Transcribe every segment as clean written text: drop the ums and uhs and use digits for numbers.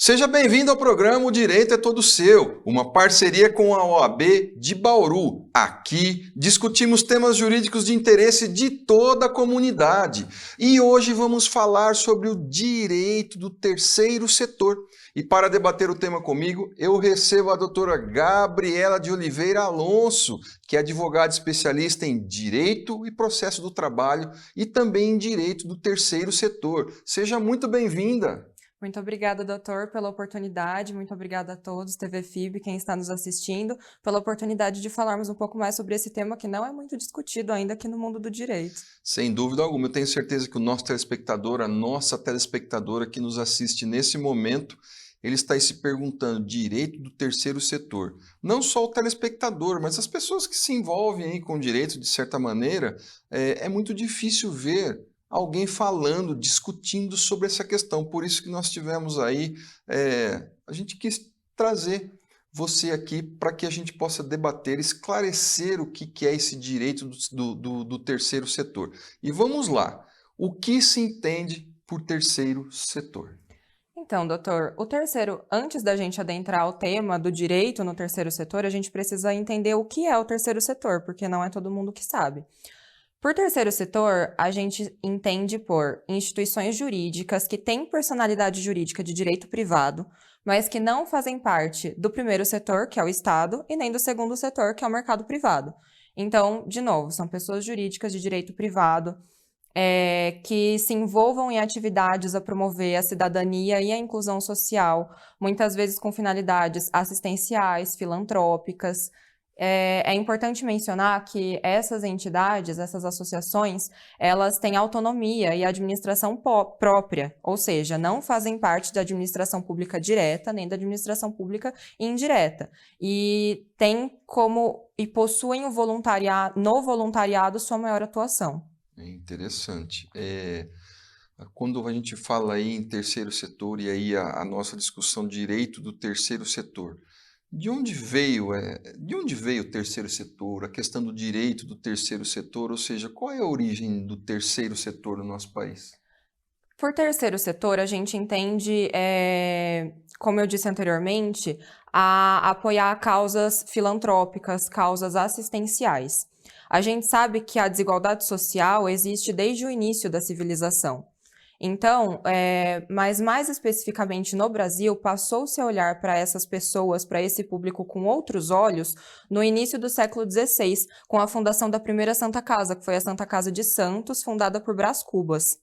Seja bem-vindo ao programa O Direito é Todo Seu, uma parceria com a OAB de Bauru. Aqui discutimos temas jurídicos de interesse de toda a comunidade. E hoje vamos falar sobre o direito do terceiro setor. E para debater o tema comigo, eu recebo a doutora Gabriela de Oliveira Alonso, que é advogada especialista em Direito e Processo do Trabalho e também em Direito do Terceiro Setor. Seja muito bem-vinda. Muito obrigada, doutor, pela oportunidade. Muito obrigada a todos, TV FIB, quem está nos assistindo, pela oportunidade de falarmos um pouco mais sobre esse tema que não é muito discutido ainda aqui no mundo do direito. Sem dúvida alguma, eu tenho certeza que o nosso telespectador, a nossa telespectadora que nos assiste nesse momento, ele está aí se perguntando, direito do terceiro setor. Não só o telespectador, mas as pessoas que se envolvem aí com o direito, de certa maneira, é muito difícil ver alguém falando, discutindo sobre essa questão. Por isso que nós tivemos aí, a gente quis trazer você aqui para que a gente possa debater, esclarecer o que é esse direito do terceiro setor. E vamos lá, o que se entende por terceiro setor? Então, doutor, antes da gente adentrar o tema do direito no terceiro setor, a gente precisa entender o que é o terceiro setor, porque não é todo mundo que sabe. Por terceiro setor, a gente entende por instituições jurídicas que têm personalidade jurídica de direito privado, mas que não fazem parte do primeiro setor, que é o Estado, e nem do segundo setor, que é o mercado privado. Então, de novo, são pessoas jurídicas de direito privado que se envolvam em atividades a promover a cidadania e a inclusão social, muitas vezes com finalidades assistenciais, filantrópicas. É importante mencionar que essas entidades, essas associações, elas têm autonomia e administração própria, ou seja, não fazem parte da administração pública direta nem da administração pública indireta. E possuem no voluntariado sua maior atuação. É interessante. Quando a gente fala aí em terceiro setor e aí a nossa discussão direito do terceiro setor, de onde veio o terceiro setor, a questão do direito do terceiro setor, ou seja, qual é a origem do terceiro setor no nosso país? Por terceiro setor, a gente entende, como eu disse anteriormente, a apoiar causas filantrópicas, causas assistenciais. A gente sabe que a desigualdade social existe desde o início da civilização. Então, mas mais especificamente no Brasil, passou-se a olhar para essas pessoas, para esse público com outros olhos, no início do século XVI, com a fundação da primeira Santa Casa, que foi a Santa Casa de Santos, fundada por Brás Cubas.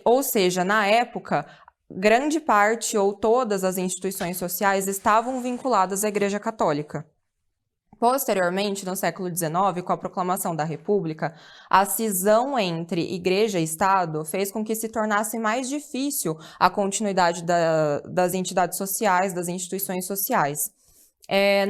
Ou seja, na época, grande parte ou todas as instituições sociais estavam vinculadas à Igreja Católica. Posteriormente, no século XIX, com a proclamação da República, a cisão entre Igreja e Estado fez com que se tornasse mais difícil a continuidade das entidades sociais, das instituições sociais.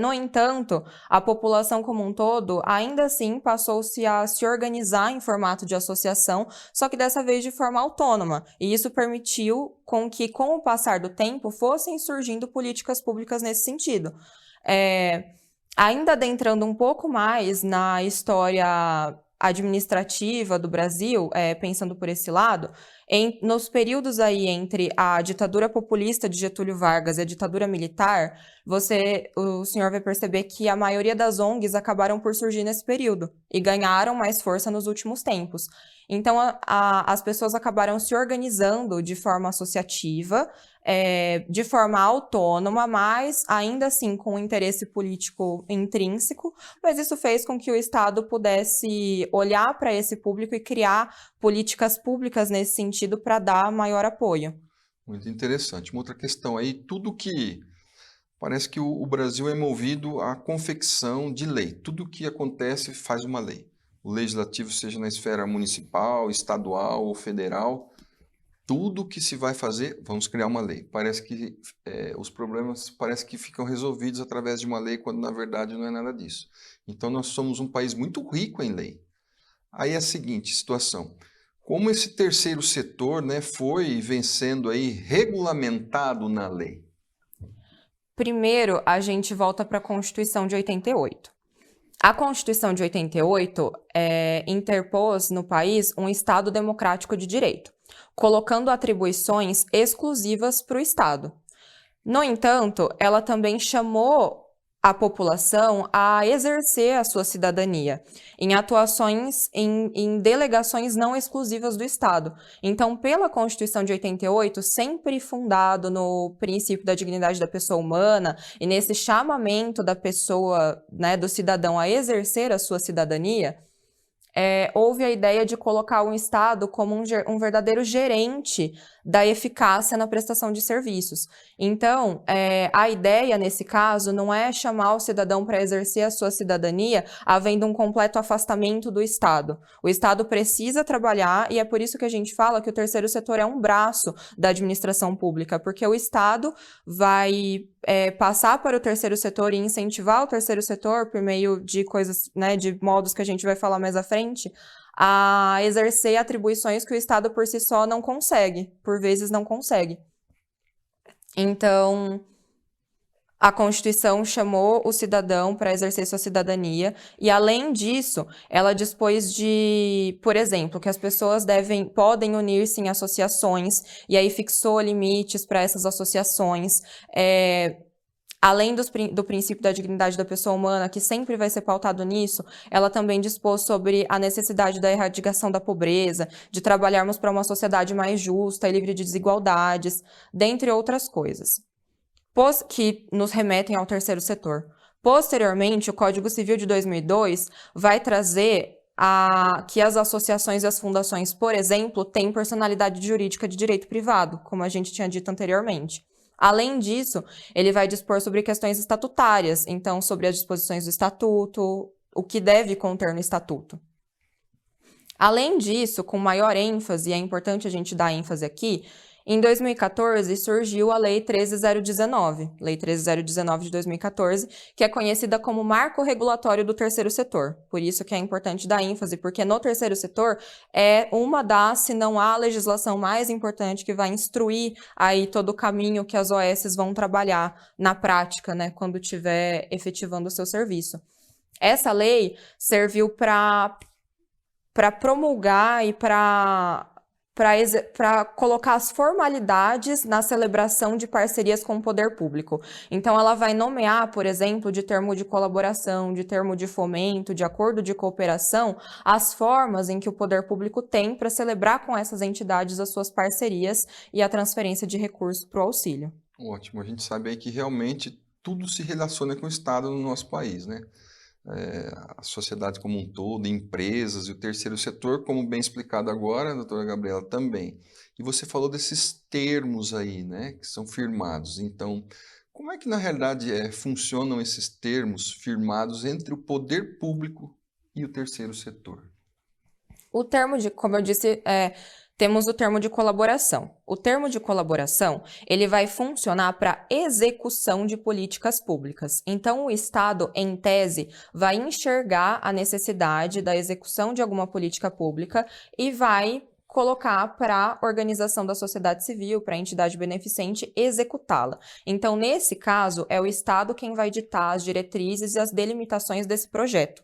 No entanto, a população como um todo, ainda assim, passou-se a se organizar em formato de associação, só que dessa vez de forma autônoma, e isso permitiu com que, com o passar do tempo, fossem surgindo políticas públicas nesse sentido. Ainda adentrando um pouco mais na história administrativa do Brasil, pensando por esse lado, nos períodos aí entre a ditadura populista de Getúlio Vargas e a ditadura militar, o senhor vai perceber que a maioria das ONGs acabaram por surgir nesse período e ganharam mais força nos últimos tempos. Então, as pessoas acabaram se organizando de forma associativa, de forma autônoma, mas ainda assim com um interesse político intrínseco, mas isso fez com que o Estado pudesse olhar para esse público e criar políticas públicas nesse sentido para dar maior apoio. Muito interessante. Uma outra questão aí, parece que o Brasil é movido à confecção de lei. Tudo que acontece faz uma lei. O legislativo, seja na esfera municipal, estadual ou federal, tudo que se vai fazer, vamos criar uma lei. Parece que os problemas ficam resolvidos através de uma lei, quando na verdade não é nada disso. Então nós somos um país muito rico em lei. Aí é a seguinte situação, como esse terceiro setor, foi vencendo aí regulamentado na lei? Primeiro, a gente volta para a Constituição de 88. A Constituição de 88 interpôs no país um Estado democrático de direito. colocando atribuições exclusivas para o Estado. No entanto, ela também chamou a população a exercer a sua cidadania em atuações em delegações não exclusivas do Estado. Então, pela Constituição de 88, sempre fundado no princípio da dignidade da pessoa humana e nesse chamamento da pessoa, né, do cidadão a exercer a sua cidadania, houve a ideia de colocar o Estado como um verdadeiro gerente da eficácia na prestação de serviços. Então, a ideia, nesse caso, não é chamar o cidadão para exercer a sua cidadania havendo um completo afastamento do Estado. O Estado precisa trabalhar e é por isso que a gente fala que o terceiro setor é um braço da administração pública, porque o Estado vai passar para o terceiro setor e incentivar o terceiro setor por meio de coisas, né, de modos que a gente vai falar mais à frente, a exercer atribuições que o Estado por si só não consegue, por vezes não consegue. Então, a Constituição chamou o cidadão para exercer sua cidadania e, além disso, ela dispôs de, por exemplo, que as pessoas podem unir-se em associações e aí fixou limites para essas associações. Além do princípio da dignidade da pessoa humana, que sempre vai ser pautado nisso, ela também dispôs sobre a necessidade da erradicação da pobreza, de trabalharmos para uma sociedade mais justa e livre de desigualdades, dentre outras coisas, que nos remetem ao terceiro setor. Posteriormente, o Código Civil de 2002 vai trazer que as associações e as fundações, por exemplo, têm personalidade jurídica de direito privado, como a gente tinha dito anteriormente. Além disso, ele vai dispor sobre questões estatutárias, então sobre as disposições do estatuto, o que deve conter no estatuto. Além disso, com maior ênfase, e é importante a gente dar ênfase aqui, em 2014 surgiu a Lei 13.019 de 2014, que é conhecida como Marco Regulatório do Terceiro Setor. Por isso que é importante dar ênfase, porque no terceiro setor é uma das, se não a legislação mais importante que vai instruir aí todo o caminho que as OSs vão trabalhar na prática, né, quando estiver efetivando o seu serviço. Essa lei serviu para promulgar e para colocar as formalidades na celebração de parcerias com o poder público. Então, ela vai nomear, por exemplo, de termo de colaboração, de termo de fomento, de acordo de cooperação, as formas em que o poder público tem para celebrar com essas entidades as suas parcerias e a transferência de recursos para o auxílio. Ótimo, a gente sabe aí que realmente tudo se relaciona com o Estado no nosso país, né? A sociedade como um todo, empresas e o terceiro setor, como bem explicado agora, doutora Gabriela, também. E você falou desses termos aí, né, que são firmados. Então, como é que na realidade funcionam esses termos firmados entre o poder público e o terceiro setor? O termo como eu disse, temos o termo de colaboração. O termo de colaboração, ele vai funcionar para execução de políticas públicas. Então, o Estado, em tese, vai enxergar a necessidade da execução de alguma política pública e vai colocar para a organização da sociedade civil, para a entidade beneficente, executá-la. Então, nesse caso, é o Estado quem vai ditar as diretrizes e as delimitações desse projeto.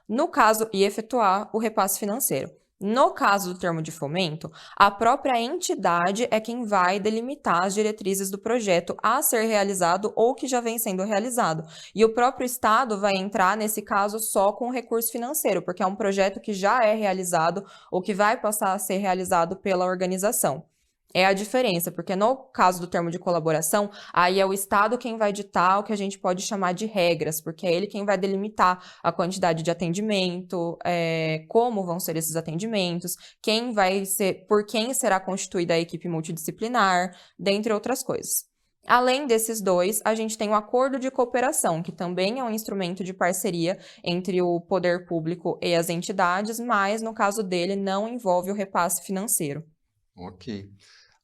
No caso, e efetuar o repasse financeiro. No caso do termo de fomento, a própria entidade é quem vai delimitar as diretrizes do projeto a ser realizado ou que já vem sendo realizado. E o próprio Estado vai entrar, nesse caso, só com o recurso financeiro, porque é um projeto que já é realizado ou que vai passar a ser realizado pela organização. É a diferença, porque no caso do termo de colaboração, aí é o Estado quem vai ditar o que a gente pode chamar de regras, porque é ele quem vai delimitar a quantidade de atendimento, como vão ser esses atendimentos, por quem será constituída a equipe multidisciplinar, dentre outras coisas. Além desses dois, a gente tem o acordo de cooperação, que também é um instrumento de parceria entre o poder público e as entidades, mas no caso dele não envolve o repasse financeiro. Ok.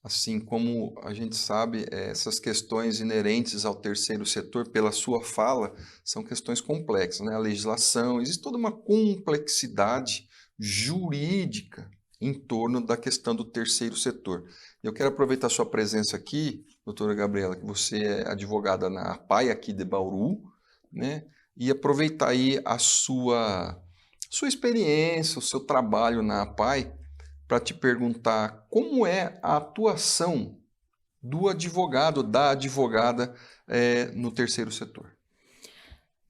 Assim como a gente sabe, essas questões inerentes ao terceiro setor, pela sua fala, são questões complexas, né? A legislação, existe toda uma complexidade jurídica em torno da questão do terceiro setor. Eu quero aproveitar a sua presença aqui, doutora Gabriela, que você é advogada na APAI aqui de Bauru, né? E aproveitar aí a sua experiência, o seu trabalho na APAI, para te perguntar como é a atuação do advogado, da advogada no terceiro setor.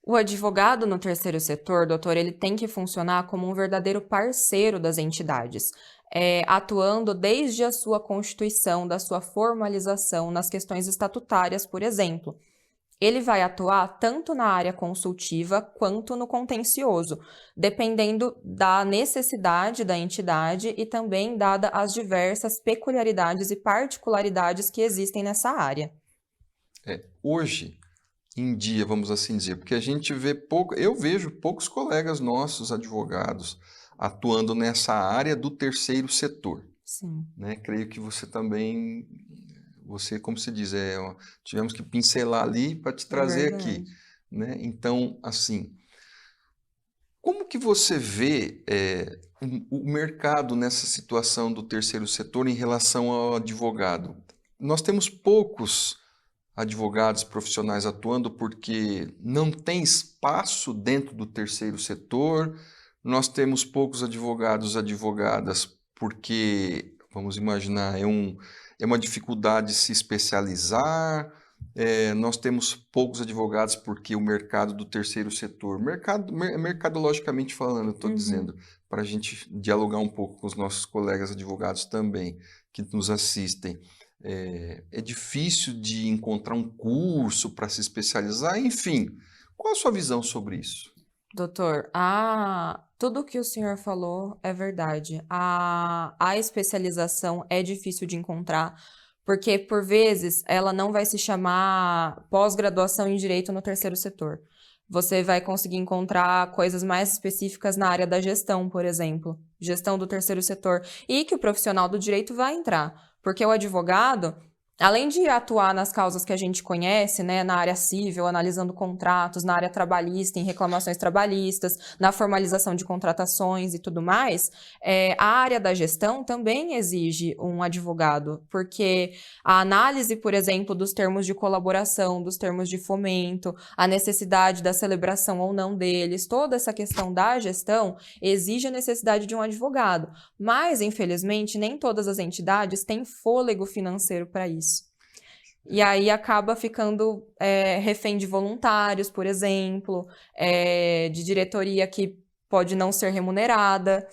O advogado no terceiro setor, doutor, ele tem que funcionar como um verdadeiro parceiro das entidades, atuando desde a sua constituição, da sua formalização nas questões estatutárias, por exemplo. Ele vai atuar tanto na área consultiva quanto no contencioso, dependendo da necessidade da entidade e também dada as diversas peculiaridades e particularidades que existem nessa área. Hoje em dia, vamos assim dizer, porque a gente vê pouco, eu vejo poucos colegas nossos advogados atuando nessa área do terceiro setor. Sim. Né? Creio que você também, como se diz, tivemos que pincelar ali para te trazer aqui. Né? Então, assim, como que você vê o mercado nessa situação do terceiro setor em relação ao advogado? Nós temos poucos advogados profissionais atuando porque não tem espaço dentro do terceiro setor, nós temos poucos advogadas porque, vamos imaginar, é uma dificuldade se especializar, nós temos poucos advogados porque o mercado do terceiro setor, mercadologicamente falando, eu estou dizendo, para a gente dialogar um pouco com os nossos colegas advogados também, que nos assistem. É difícil de encontrar um curso para se especializar, enfim. Qual a sua visão sobre isso? Doutor, tudo que o senhor falou é verdade. A especialização é difícil de encontrar, porque, por vezes, ela não vai se chamar pós-graduação em Direito no terceiro setor. Você vai conseguir encontrar coisas mais específicas na área da gestão, por exemplo. Gestão do terceiro setor. E que o profissional do direito vai entrar. Porque o advogado, além de atuar nas causas que a gente conhece, né, na área civil, analisando contratos, na área trabalhista, em reclamações trabalhistas, na formalização de contratações e tudo mais, a área da gestão também exige um advogado, porque a análise, por exemplo, dos termos de colaboração, dos termos de fomento, a necessidade da celebração ou não deles, toda essa questão da gestão exige a necessidade de um advogado. Mas, infelizmente, nem todas as entidades têm fôlego financeiro para isso. E aí acaba ficando refém de voluntários, por exemplo, de diretoria que pode não ser remunerada,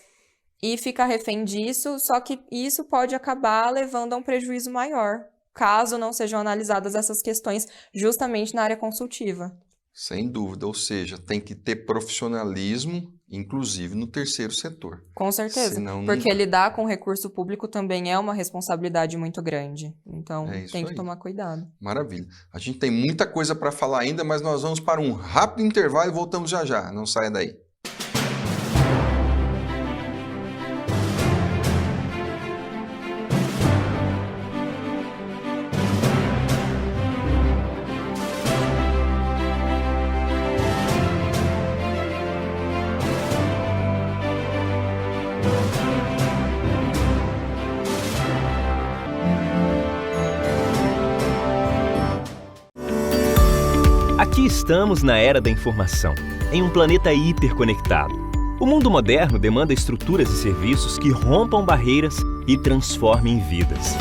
e fica refém disso, só que isso pode acabar levando a um prejuízo maior, caso não sejam analisadas essas questões justamente na área consultiva. Sem dúvida, ou seja, tem que ter profissionalismo, inclusive no terceiro setor. Com certeza, Senão, porque lidar com recurso público também é uma responsabilidade muito grande, então tem que tomar cuidado. Maravilha. A gente tem muita coisa para falar ainda, mas nós vamos para um rápido intervalo e voltamos já já, não saia daí. Aqui estamos na era da informação, em um planeta hiperconectado. O mundo moderno demanda estruturas e serviços que rompam barreiras e transformem vidas.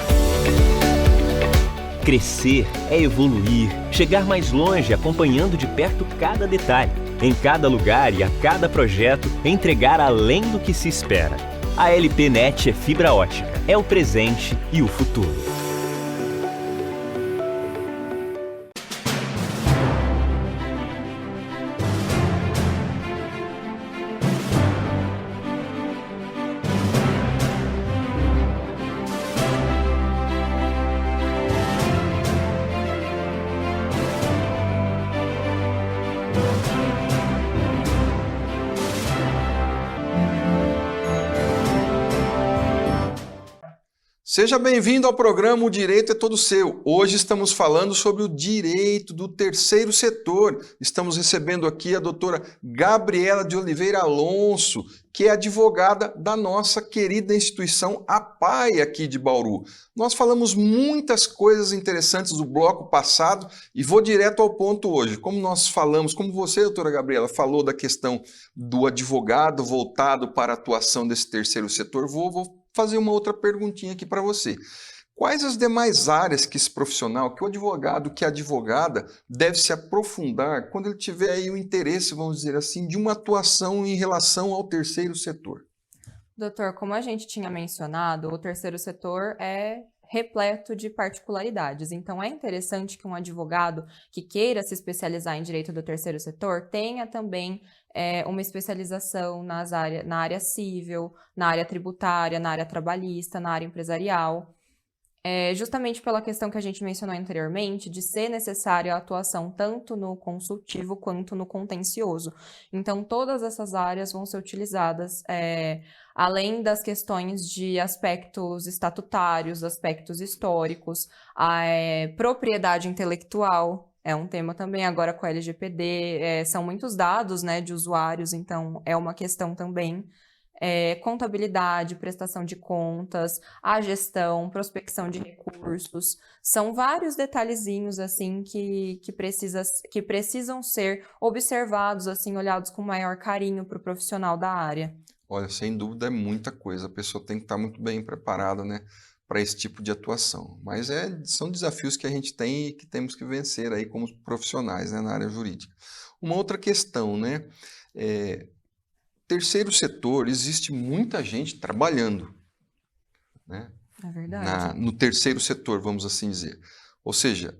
Crescer é evoluir, chegar mais longe acompanhando de perto cada detalhe, em cada lugar e a cada projeto entregar além do que se espera. A LPNet é fibra ótica, é o presente e o futuro. Seja bem-vindo ao programa O Direito é Todo Seu. Hoje estamos falando sobre o direito do terceiro setor. Estamos recebendo aqui a doutora Gabriela de Oliveira Alonso, que é advogada da nossa querida instituição APAE aqui de Bauru. Nós falamos muitas coisas interessantes do bloco passado e vou direto ao ponto hoje. Como nós falamos, como você, doutora Gabriela, falou da questão do advogado voltado para a atuação desse terceiro setor, vou fazer uma outra perguntinha aqui para você. Quais as demais áreas que esse profissional, que o advogado, que a advogada deve se aprofundar quando ele tiver aí o interesse, vamos dizer assim, de uma atuação em relação ao terceiro setor? Doutor, como a gente tinha mencionado, o terceiro setor é repleto de particularidades. Então, é interessante que um advogado que queira se especializar em direito do terceiro setor tenha também uma especialização na área civil, na área tributária, na área trabalhista, na área empresarial. Justamente pela questão que a gente mencionou anteriormente, de ser necessária a atuação tanto no consultivo quanto no contencioso. Então, todas essas áreas vão ser utilizadas, além das questões de aspectos estatutários, aspectos históricos, a propriedade intelectual. É um tema também agora com a LGPD, são muitos dados, né, de usuários, então é uma questão também. Contabilidade, prestação de contas, a gestão, prospecção de recursos, são vários detalhezinhos assim que precisam ser observados, assim, olhados com maior carinho para o profissional da área. Olha, sem dúvida é muita coisa, a pessoa tem que estar muito bem preparada, né, para esse tipo de atuação. Mas são desafios que a gente tem e que temos que vencer aí como profissionais, né, na área jurídica. Uma outra questão, né, terceiro setor, existe muita gente trabalhando, né? É verdade. No terceiro setor, vamos assim dizer. Ou seja,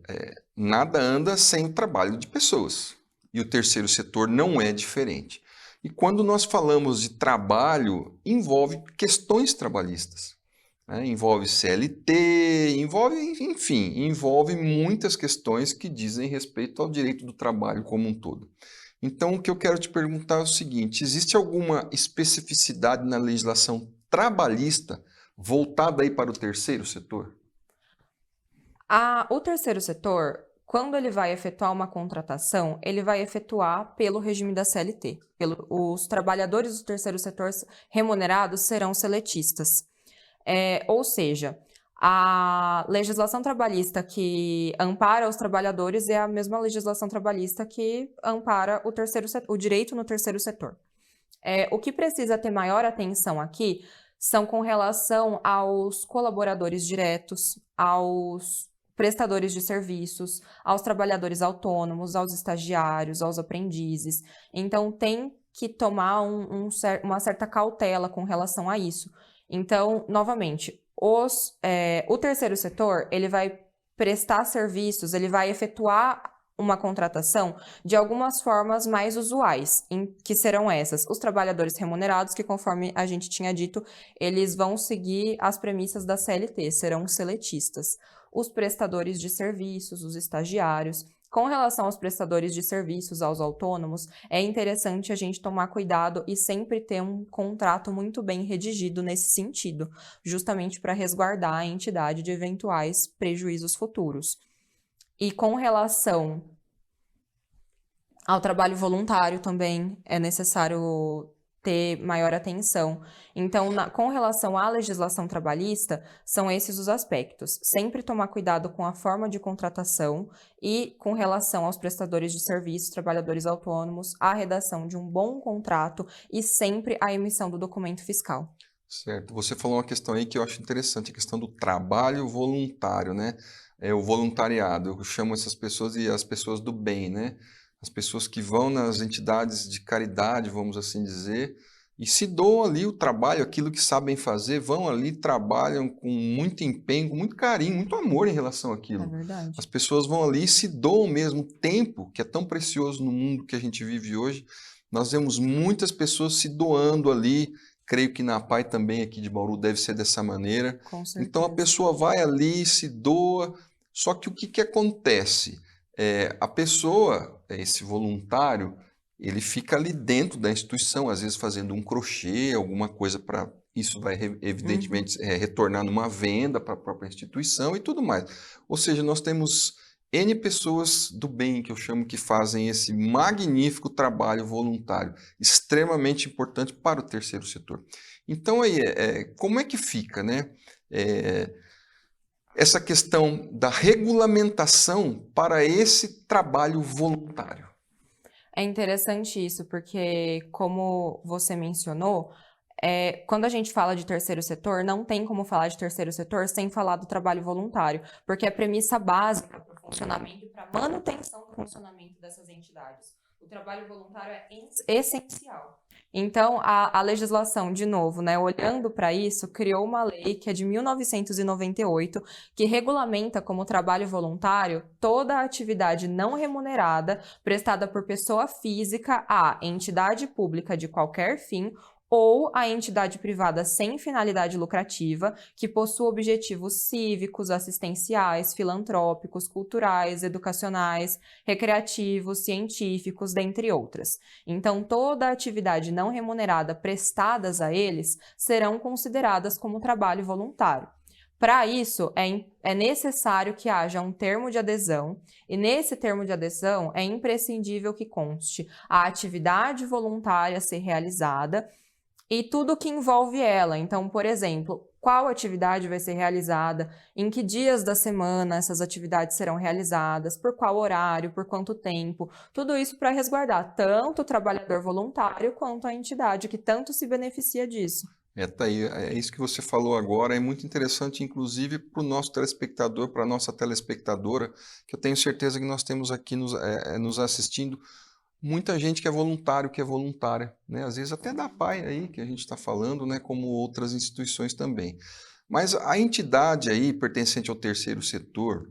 nada anda sem o trabalho de pessoas. E o terceiro setor não é diferente. E quando nós falamos de trabalho, envolve questões trabalhistas, né? Envolve CLT, envolve muitas questões que dizem respeito ao direito do trabalho como um todo. Então, o que eu quero te perguntar é o seguinte: existe alguma especificidade na legislação trabalhista voltada aí para o terceiro setor? O terceiro setor, quando ele vai efetuar uma contratação, ele vai efetuar pelo regime da CLT. Os trabalhadores do terceiro setor remunerados serão seletistas. Ou seja, a legislação trabalhista que ampara os trabalhadores é a mesma legislação trabalhista que ampara o direito no terceiro setor. O que precisa ter maior atenção aqui são com relação aos colaboradores diretos, aos prestadores de serviços, aos trabalhadores autônomos, aos estagiários, aos aprendizes. Então, tem que tomar uma certa cautela com relação a isso. Então, novamente, o terceiro setor, ele vai prestar serviços, ele vai efetuar uma contratação de algumas formas mais usuais, que serão essas: os trabalhadores remunerados, que conforme a gente tinha dito, eles vão seguir as premissas da CLT, serão seletistas. Os prestadores de serviços, os estagiários. Com relação aos prestadores de serviços, aos autônomos, é interessante a gente tomar cuidado e sempre ter um contrato muito bem redigido nesse sentido, justamente para resguardar a entidade de eventuais prejuízos futuros. E com relação ao trabalho voluntário também é necessário ter maior atenção. Então, com relação à legislação trabalhista, são esses os aspectos. Sempre tomar cuidado com a forma de contratação e com relação aos prestadores de serviços, trabalhadores autônomos, a redação de um bom contrato e sempre a emissão do documento fiscal. Certo. Você falou uma questão aí que eu acho interessante, a questão do trabalho voluntário, né? O voluntariado. Eu chamo essas pessoas as pessoas do bem, né? As pessoas que vão nas entidades de caridade, vamos assim dizer, e se doam ali o trabalho, aquilo que sabem fazer, vão ali, trabalham com muito empenho, com muito carinho, muito amor em relação àquilo. É verdade. As pessoas vão ali e se doam mesmo. O tempo, que é tão precioso no mundo que a gente vive hoje, nós vemos muitas pessoas se doando ali. Creio que na APAE também, aqui de Bauru, deve ser dessa maneira. Com certeza. Então a pessoa vai ali, se doa, só que o que acontece? A pessoa, esse voluntário, ele fica ali dentro da instituição, às vezes fazendo um crochê, alguma coisa para... Isso vai, evidentemente, retornar numa venda para a própria instituição e tudo mais. Ou seja, nós temos N pessoas do bem, que eu chamo, que fazem esse magnífico trabalho voluntário, extremamente importante para o terceiro setor. Então, aí, como é que fica, né? Essa questão da regulamentação para esse trabalho voluntário. É interessante isso, porque, como você mencionou, Quando a gente fala de terceiro setor, não tem como falar de terceiro setor sem falar do trabalho voluntário, porque é a premissa básica para o funcionamento e para a manutenção do funcionamento dessas entidades. O trabalho voluntário é essencial. Então, a legislação, de novo, né, olhando para isso, criou uma lei que é de 1998, que regulamenta como trabalho voluntário toda a atividade não remunerada prestada por pessoa física a entidade pública de qualquer fim ou a entidade privada sem finalidade lucrativa que possua objetivos cívicos, assistenciais, filantrópicos, culturais, educacionais, recreativos, científicos, dentre outras. Então, toda a atividade não remunerada prestadas a eles serão consideradas como trabalho voluntário. Para isso, é necessário que haja um termo de adesão, e nesse termo de adesão é imprescindível que conste a atividade voluntária a ser realizada e tudo que envolve ela. Então, por exemplo, qual atividade vai ser realizada, em que dias da semana essas atividades serão realizadas, por qual horário, por quanto tempo, tudo isso para resguardar tanto o trabalhador voluntário quanto a entidade que tanto se beneficia disso. Tá aí, é isso que você falou agora, é muito interessante, inclusive, para o nosso telespectador, para a nossa telespectadora, que eu tenho certeza que nós temos aqui nos assistindo muita gente que é voluntário, que é voluntária, né? Às vezes até da PAI aí, que a gente está falando, né? Como outras instituições também. Mas a entidade aí, pertencente ao terceiro setor,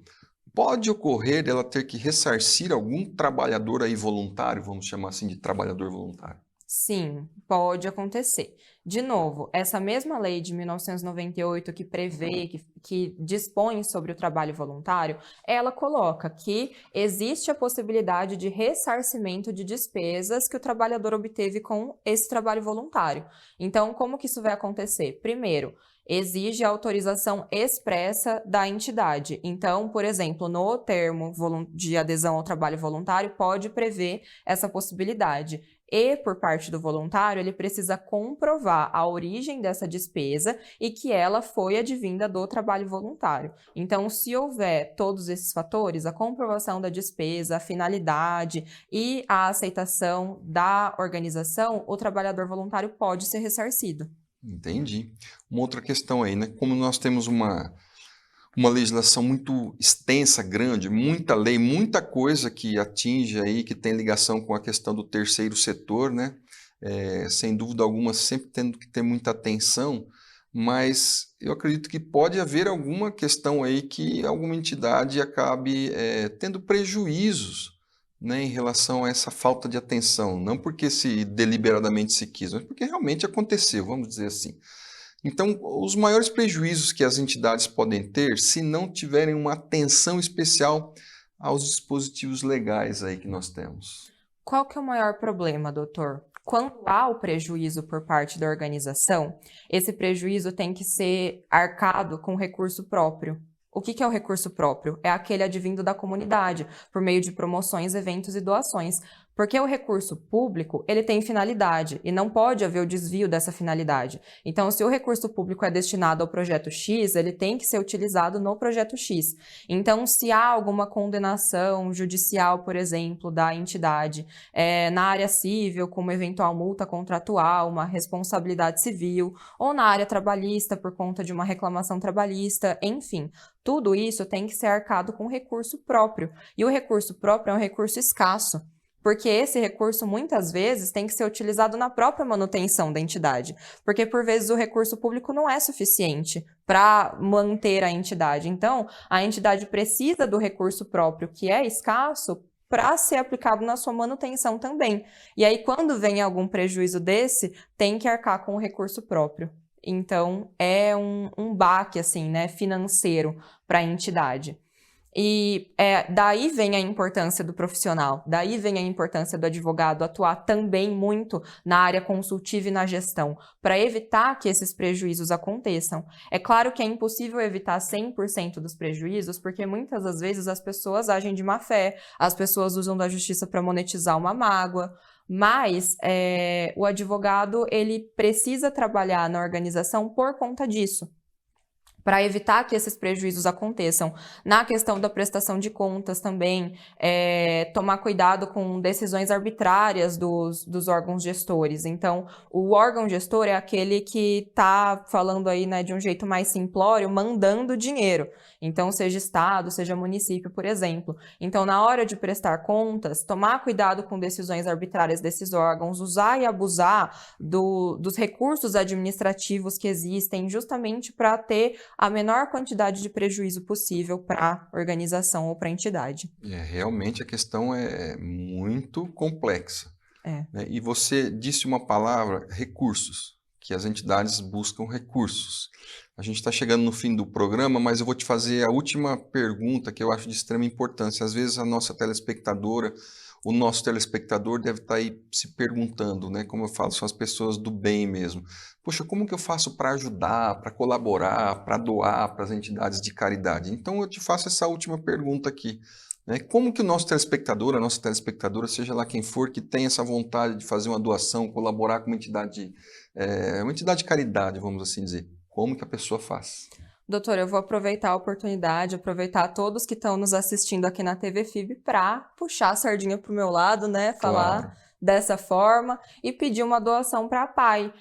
pode ocorrer dela ter que ressarcir algum trabalhador aí voluntário, vamos chamar assim de trabalhador voluntário? Sim, pode acontecer. De novo, essa mesma lei de 1998 que prevê, que dispõe sobre o trabalho voluntário, ela coloca que existe a possibilidade de ressarcimento de despesas que o trabalhador obteve com esse trabalho voluntário. Então, como que isso vai acontecer? Primeiro, exige a autorização expressa da entidade. Então, por exemplo, no termo de adesão ao trabalho voluntário, pode prever essa possibilidade. E, por parte do voluntário, ele precisa comprovar a origem dessa despesa e que ela foi advinda do trabalho voluntário. Então, se houver todos esses fatores, a comprovação da despesa, a finalidade e a aceitação da organização, o trabalhador voluntário pode ser ressarcido. Entendi. Uma outra questão aí, né? Como nós temos uma legislação muito extensa, grande, muita lei, muita coisa que atinge aí, que tem ligação com a questão do terceiro setor, né? Sem dúvida alguma, sempre tendo que ter muita atenção, mas eu acredito que pode haver alguma questão aí que alguma entidade acabe tendo prejuízos, né, em relação a essa falta de atenção, não porque se deliberadamente se quis, mas porque realmente aconteceu, vamos dizer assim. Então, os maiores prejuízos que as entidades podem ter se não tiverem uma atenção especial aos dispositivos legais aí que nós temos. Qual que é o maior problema, doutor? Quando há o prejuízo por parte da organização, esse prejuízo tem que ser arcado com recurso próprio. O que é o recurso próprio? É aquele advindo da comunidade, por meio de promoções, eventos e doações. Porque o recurso público, ele tem finalidade e não pode haver o desvio dessa finalidade. Então, se o recurso público é destinado ao projeto X, ele tem que ser utilizado no projeto X. Então, se há alguma condenação judicial, por exemplo, da entidade, na área civil, como eventual multa contratual, uma responsabilidade civil, ou na área trabalhista, por conta de uma reclamação trabalhista, enfim, tudo isso tem que ser arcado com recurso próprio. E o recurso próprio é um recurso escasso, porque esse recurso, muitas vezes, tem que ser utilizado na própria manutenção da entidade, porque, por vezes, o recurso público não é suficiente para manter a entidade. Então, a entidade precisa do recurso próprio, que é escasso, para ser aplicado na sua manutenção também. E aí, quando vem algum prejuízo desse, tem que arcar com o recurso próprio. Então, é um baque, assim, né, financeiro para a entidade. E daí vem a importância do profissional, daí vem a importância do advogado atuar também muito na área consultiva e na gestão, para evitar que esses prejuízos aconteçam. É claro que é impossível evitar 100% dos prejuízos, porque muitas das vezes as pessoas agem de má fé, as pessoas usam da justiça para monetizar uma mágoa, mas o advogado ele precisa trabalhar na organização por conta disso. para evitar que esses prejuízos aconteçam. Na questão da prestação de contas também, tomar cuidado com decisões arbitrárias dos órgãos gestores. Então, o órgão gestor é aquele que está falando aí, né, de um jeito mais simplório, mandando dinheiro. Então, seja Estado, seja município, por exemplo. Então, na hora de prestar contas, tomar cuidado com decisões arbitrárias desses órgãos, usar e abusar dos recursos administrativos que existem, justamente para ter a menor quantidade de prejuízo possível para a organização ou para a entidade. Realmente a questão é muito complexa. É. E você disse uma palavra, recursos, que as entidades buscam recursos. A gente está chegando no fim do programa, mas eu vou te fazer a última pergunta que eu acho de extrema importância. Às vezes a nossa telespectadora, o nosso telespectador deve estar aí se perguntando, né? Como eu falo, são as pessoas do bem mesmo. Poxa, como que eu faço para ajudar, para colaborar, para doar para as entidades de caridade? Então eu te faço essa última pergunta aqui. Como que o nosso telespectador, a nossa telespectadora, seja lá quem for, que tem essa vontade de fazer uma doação, colaborar com uma entidade de caridade, vamos assim dizer, como que a pessoa faz? Doutor, eu vou aproveitar a oportunidade, aproveitar todos que estão nos assistindo aqui na TV FIB para puxar a sardinha para o meu lado, né? Falar Claro. dessa forma e pedir uma doação para a PAI.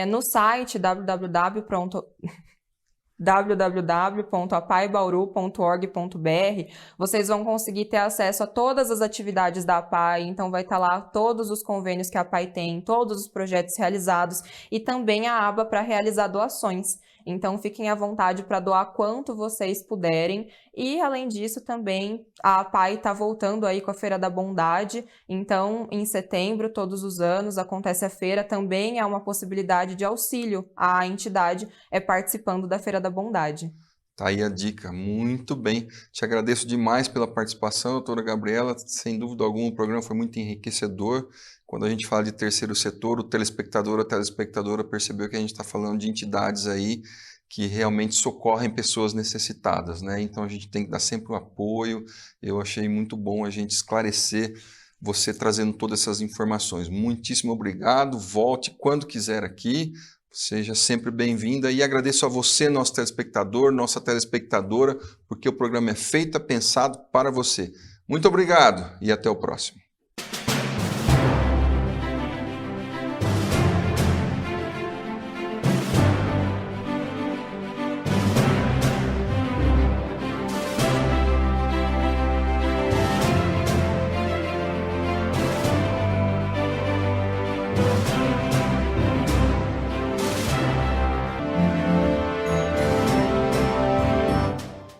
No site www.apaibauru.org.br, vocês vão conseguir ter acesso a todas as atividades da APAI, então vai estar lá todos os convênios que a APAI tem, todos os projetos realizados e também a aba para realizar doações. Então, fiquem à vontade para doar quanto vocês puderem. E, além disso, também a APAI está voltando aí com a Feira da Bondade. Então, em setembro, todos os anos, acontece a feira. Também é uma possibilidade de auxílio à entidade participando da Feira da Bondade. Tá aí a dica, muito bem. Te agradeço demais pela participação, doutora Gabriela. Sem dúvida alguma, o programa foi muito enriquecedor. Quando a gente fala de terceiro setor, o telespectador, a telespectadora percebeu que a gente está falando de entidades aí que realmente socorrem pessoas necessitadas, né? Então a gente tem que dar sempre um apoio. Eu achei muito bom a gente esclarecer, você trazendo todas essas informações. Muitíssimo obrigado. Volte quando quiser aqui. Seja sempre bem-vinda e agradeço a você, nosso telespectador, nossa telespectadora, porque o programa é feito, pensado para você. Muito obrigado e até o próximo.